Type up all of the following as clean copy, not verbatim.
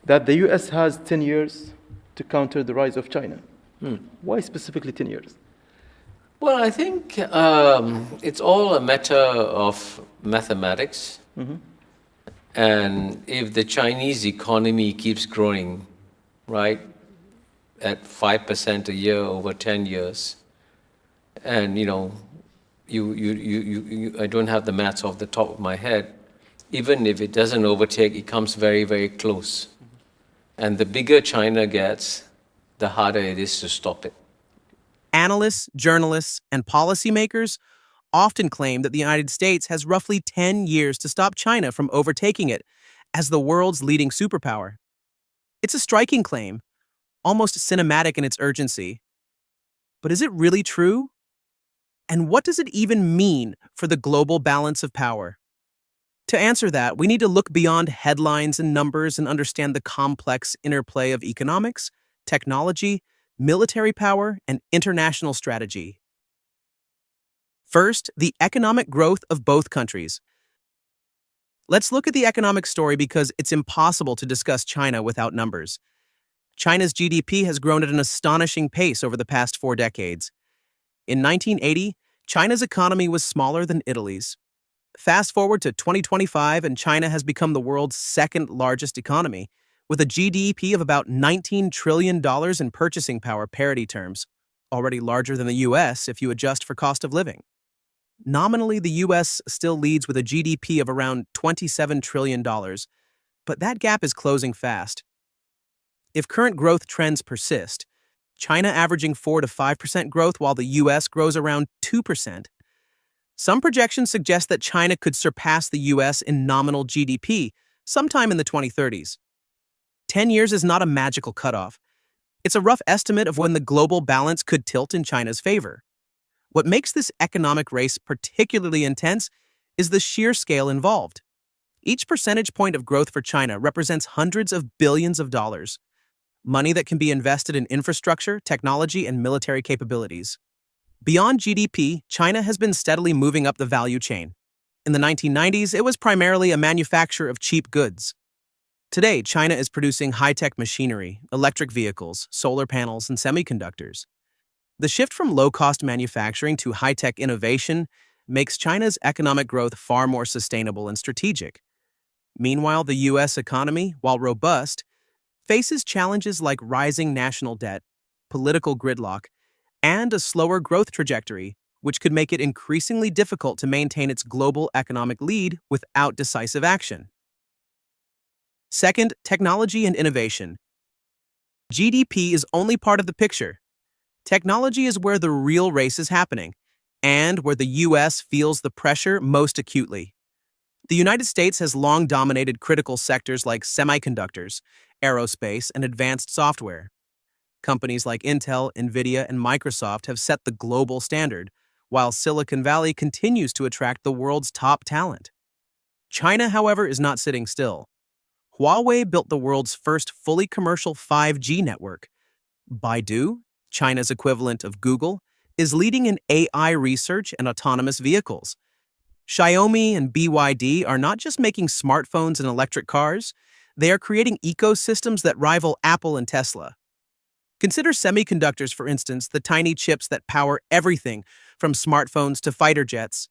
that the US has 10 years to counter the rise of China. Why specifically 10 years? Well, I think it's all a matter of mathematics. And if the Chinese economy keeps growing, right, at 5% a year over 10 years, and I don't have the maths off the top of my head, even if it doesn't overtake, it comes very, very close. And the bigger China gets, the harder it is to stop it. Analysts, journalists, and policymakers often claim that the United States has roughly 10 years to stop China from overtaking it as the world's leading superpower. It's a striking claim, almost cinematic in its urgency. But is it really true? And what does it even mean for the global balance of power? To answer that, we need to look beyond headlines and numbers and understand the complex interplay of economics, technology, military power, and international strategy. First, the economic growth of both countries. Let's look at the economic story because it's impossible to discuss China without numbers. China's GDP has grown at an astonishing pace over the past 4 decades. In 1980, China's economy was smaller than Italy's. Fast forward to 2025, and China has become the world's second largest economy, with a GDP of about $19 trillion in purchasing power parity terms, already larger than the US if you adjust for cost of living. Nominally, the US still leads with a GDP of around $27 trillion, but that gap is closing fast. If current growth trends persist, China averaging 4 to 5% growth while the US grows around 2%, some projections suggest that China could surpass the US in nominal GDP sometime in the 2030s. 10 years is not a magical cutoff. It's a rough estimate of when the global balance could tilt in China's favor. What makes this economic race particularly intense is the sheer scale involved. Each percentage point of growth for China represents hundreds of billions of dollars, money that can be invested in infrastructure, technology, and military capabilities. Beyond GDP, China has been steadily moving up the value chain. In the 1990s, it was primarily a manufacturer of cheap goods. Today, China is producing high-tech machinery, electric vehicles, solar panels, and semiconductors. The shift from low-cost manufacturing to high-tech innovation makes China's economic growth far more sustainable and strategic. Meanwhile, the U.S. economy, while robust, faces challenges like rising national debt, political gridlock, and a slower growth trajectory, which could make it increasingly difficult to maintain its global economic lead without decisive action. Second, technology and innovation. GDP is only part of the picture. Technology is where the real race is happening, and where the U.S. feels the pressure most acutely. The United States has long dominated critical sectors like semiconductors, aerospace, and advanced software. Companies like Intel, NVIDIA, and Microsoft have set the global standard, while Silicon Valley continues to attract the world's top talent. China, however, is not sitting still. Huawei built the world's first fully commercial 5G network. Baidu, China's equivalent of Google, is leading in AI research and autonomous vehicles. Xiaomi and BYD are not just making smartphones and electric cars, they are creating ecosystems that rival Apple and Tesla. Consider semiconductors, for instance, the tiny chips that power everything from smartphones to fighter jets.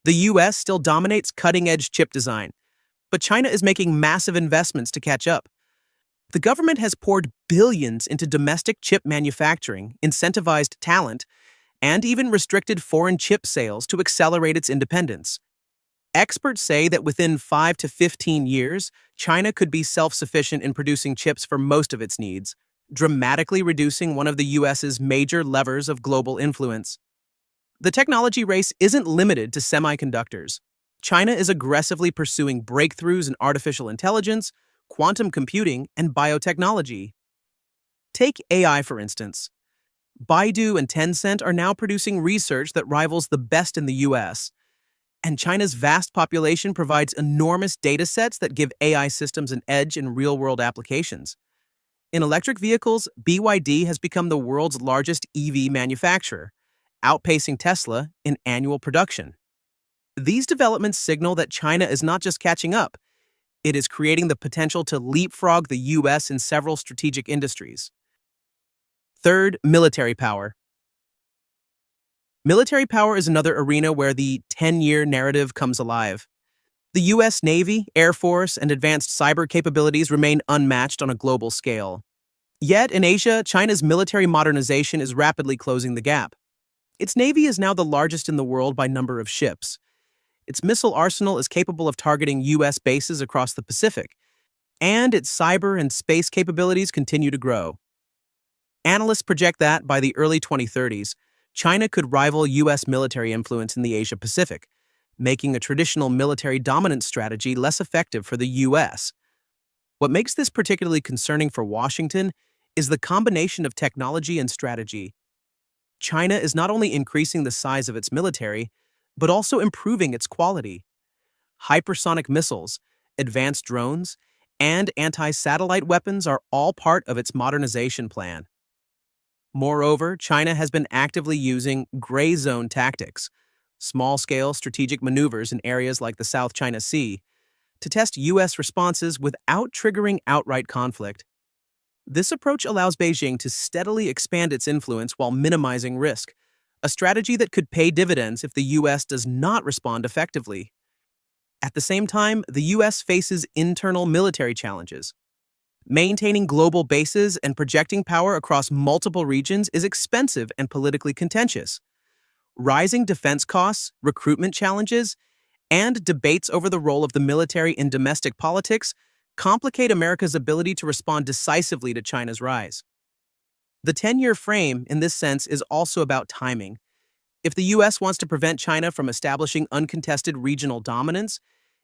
The US still dominates cutting-edge chip design, but China is making massive investments to catch up. The government has poured billions into domestic chip manufacturing, incentivized talent, and even restricted foreign chip sales to accelerate its independence. Experts say that within 5 to 15 years, China could be self-sufficient in producing chips for most of its needs, dramatically reducing one of the US's major levers of global influence. The technology race isn't limited to semiconductors. China is aggressively pursuing breakthroughs in artificial intelligence, quantum computing, and biotechnology. Take AI, for instance. Baidu and Tencent are now producing research that rivals the best in the US, and China's vast population provides enormous data sets that give AI systems an edge in real-world applications. In electric vehicles, BYD has become the world's largest EV manufacturer, outpacing Tesla in annual production. These developments signal that China is not just catching up, It is creating the potential to leapfrog the US in several strategic industries. Third, military power. Military power is another arena where the 10-year narrative comes alive. The US Navy, Air Force, and advanced cyber capabilities remain unmatched on a global scale. Yet, in Asia, China's military modernization is rapidly closing the gap. Its navy is now the largest in the world by number of ships. Its missile arsenal is capable of targeting US bases across the Pacific, and its cyber and space capabilities continue to grow. Analysts project that, by the early 2030s, China could rival US military influence in the Asia-Pacific, making a traditional military dominance strategy less effective for the US. What makes this particularly concerning for Washington is the combination of technology and strategy. China is not only increasing the size of its military, but also improving its quality. Hypersonic missiles, advanced drones, and anti-satellite weapons are all part of its modernization plan. Moreover, China has been actively using gray zone tactics, small-scale strategic maneuvers in areas like the South China Sea, to test US responses without triggering outright conflict. This approach allows Beijing to steadily expand its influence while minimizing risk, a strategy that could pay dividends if the US does not respond effectively. At the same time, the US faces internal military challenges. Maintaining global bases and projecting power across multiple regions is expensive and politically contentious. Rising defense costs, recruitment challenges, and debates over the role of the military in domestic politics complicate America's ability to respond decisively to China's rise. The 10-year frame, in this sense, is also about timing. If the US wants to prevent China from establishing uncontested regional dominance,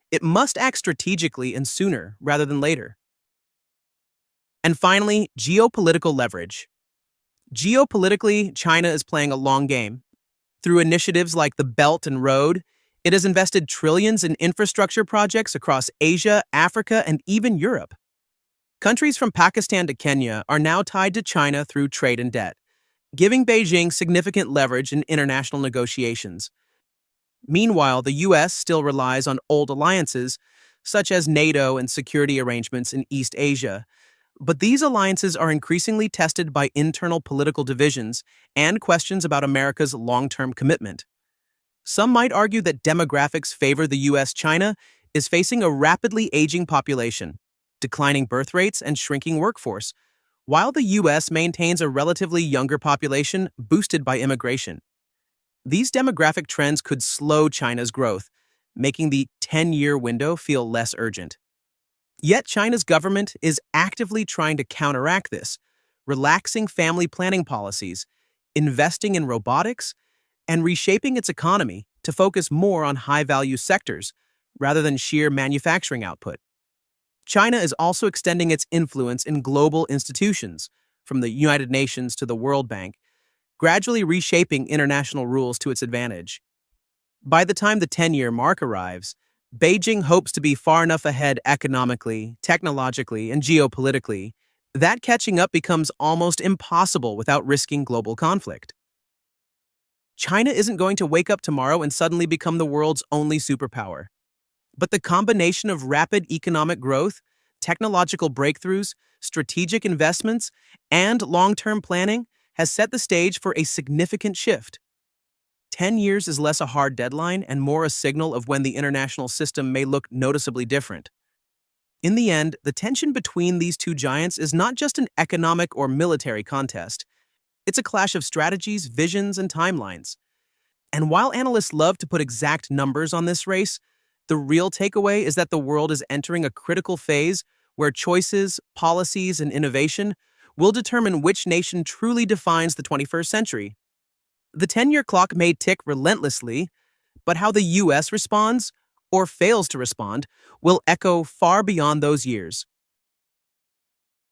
it must act strategically and sooner rather than later. And finally, geopolitical leverage. Geopolitically, China is playing a long game. Through initiatives like the Belt and Road, it has invested trillions in infrastructure projects across Asia, Africa, and even Europe. Countries from Pakistan to Kenya are now tied to China through trade and debt, giving Beijing significant leverage in international negotiations. Meanwhile, the US still relies on old alliances, such as NATO and security arrangements in East Asia, but these alliances are increasingly tested by internal political divisions and questions about America's long-term commitment. Some might argue that demographics favor the US-China is facing a rapidly aging population, declining birth rates, and shrinking workforce, while the US maintains a relatively younger population boosted by immigration. These demographic trends could slow China's growth, making the 10-year window feel less urgent. Yet China's government is actively trying to counteract this, relaxing family planning policies, investing in robotics, and reshaping its economy to focus more on high-value sectors rather than sheer manufacturing output. China is also extending its influence in global institutions, from the United Nations to the World Bank, gradually reshaping international rules to its advantage. By the time the 10-year mark arrives, Beijing hopes to be far enough ahead economically, technologically, and geopolitically that catching up becomes almost impossible without risking global conflict. China isn't going to wake up tomorrow and suddenly become the world's only superpower. But the combination of rapid economic growth, technological breakthroughs, strategic investments, and long-term planning has set the stage for a significant shift. 10 years is less a hard deadline and more a signal of when the international system may look noticeably different. In the end, the tension between these two giants is not just an economic or military contest. It's a clash of strategies, visions, and timelines. And while analysts love to put exact numbers on this race, the real takeaway is that the world is entering a critical phase where choices, policies, and innovation will determine which nation truly defines the 21st century. The 10-year clock may tick relentlessly, but how the US responds, or fails to respond, will echo far beyond those years.